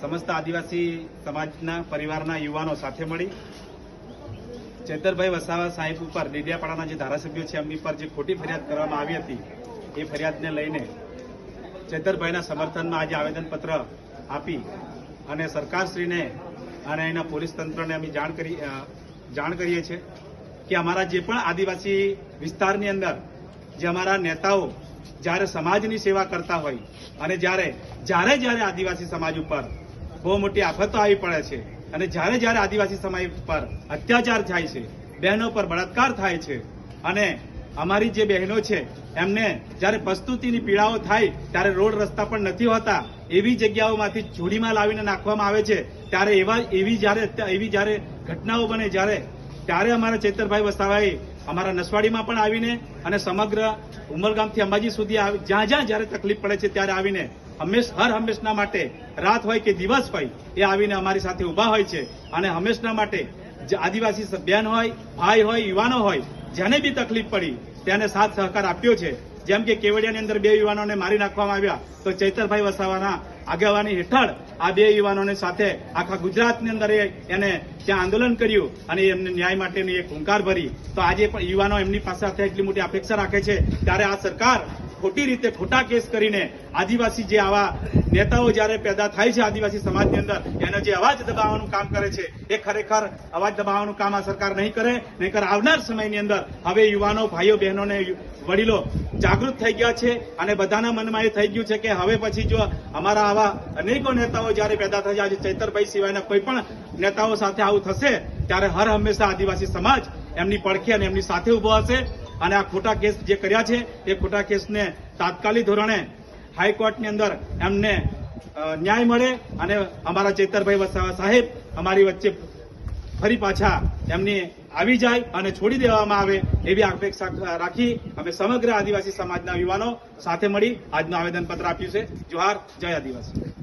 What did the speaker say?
સમસ્ત આદિવાસી સમાજના પરિવારના યુવાનો સાથે મળી ચેતરભાઈ વસાવા સાહેબ ઉપર ડેડિયાપાડાના જે ધારાસભ્યો છે એમની પર જે ખોટી ફરિયાદ કરવામાં આવી હતી એ ફરિયાદને લઈને ચેતરભાઈના સમર્થનમાં આજે આવેદનપત્ર આપી અને સરકારશ્રીને અને એના પોલીસ તંત્રને અમે જાણ કરીએ છીએ કે અમારા જે પણ આદિવાસી વિસ્તારની અંદર જે અમારા નેતાઓ જ્યારે સમાજની સેવા કરતા હોય અને જ્યારે આદિવાસી સમાજ ઉપર બહુ મોટી આફતો આવી પડે છે અને જ્યારે આદિવાસી સમાજ પર અત્યાચાર થાય છે, બહેનો પર બળાત્કાર થાય છે અને અમારી જે બહેનો છે એમને જ્યારે પ્રસ્તુતિની પીડાઓ થાય ત્યારે રોડ રસ્તા પણ નથી હોતા, એવી જગ્યાઓમાંથી જોડીમાં લાવીને નાખવામાં આવે છે, ત્યારે એવી જ્યારે ઘટનાઓ બને ત્યારે અમારા ચેતરભાઈ વસાવાએ અમારા નસવાડીમાં પણ આવીને અને સમગ્ર ઉમરગામથી અંબાજી સુધી જ્યાં જ્યારે તકલીફ પડે છે ત્યારે આવીને હર હંમેશના માટે રાત હોય કે દિવસ હોય એ આવીને અમારી સાથે ઉભા હોય છે અને હંમેશના માટે આદિવાસી બહેન હોય, ભાઈ હોય, યુવાનો હોય, જેને બી તકલીફ પડી તેને સાથ સહકાર આપ્યો છે. જેમ કે કેવડિયાની અંદર 2 યુવાનોને મારી નાખવામાં આવ્યા તો ચેતરભાઈ વસાવાના આગેવાની હેઠળ આ 2 યુવાનોને સાથે આખા ગુજરાતની અંદર એને ત્યાં આંદોલન કર્યું અને એમને ન્યાય માટેની એક હુંકાર ભરી. તો આજે પણ યુવાનો એમની પાસે એટલી મોટી અપેક્ષા રાખે છે ત્યારે આ સરકાર ખોટી રીતે ખોટા કેસ કરીને આદિવાસી જે આવા નેતાઓ જ્યારે પેદા થાય છે આદિવાસી સમાજની અંદર એનો જે અવાજ દબાવવાનું કામ કરે છે એ ખરેખર અવાજ દબાવવાનું કામ આ સરકાર નહીં કરે. નહીંતર આવનાર સમયની અંદર હવે યુવાનો, ભાઈઓ, બહેનોને વડીલો જાગૃત થઈ ગયા છે અને બધાના મનમાં એ થઈ ગયું છે કે હવે પછી જો અમારા આવા અનેકો નેતાઓ જ્યારે પેદા થશે, આજે ચેતરભાઈ સિવાયના કોઈ પણ નેતાઓ સાથે આવું થશે ત્યારે હર હંમેશા આદિવાસી સમાજ એમની પડખે અને એમની સાથે ઉભો હશે અને આ ખોટા કેસ જે કર્યા છે એ ખોટા કેસને તાત્કાલિક ધોરણે હાઈકોર્ટની અંદર એમને ન્યાય મળે અને અમારા ચેતરભાઈ વસાવા સાહેબ અમારી વચ્ચે ફરી પાછા એમની આવી જાય અને છોડી દેવામાં આવે એવી અપેક્ષા રાખી અમે સમગ્ર આદિવાસી સમાજના યુવાનો સાથે મળી આજનું આવેદનપત્ર આપ્યું છે. જોહાર, જય આદિવાસી.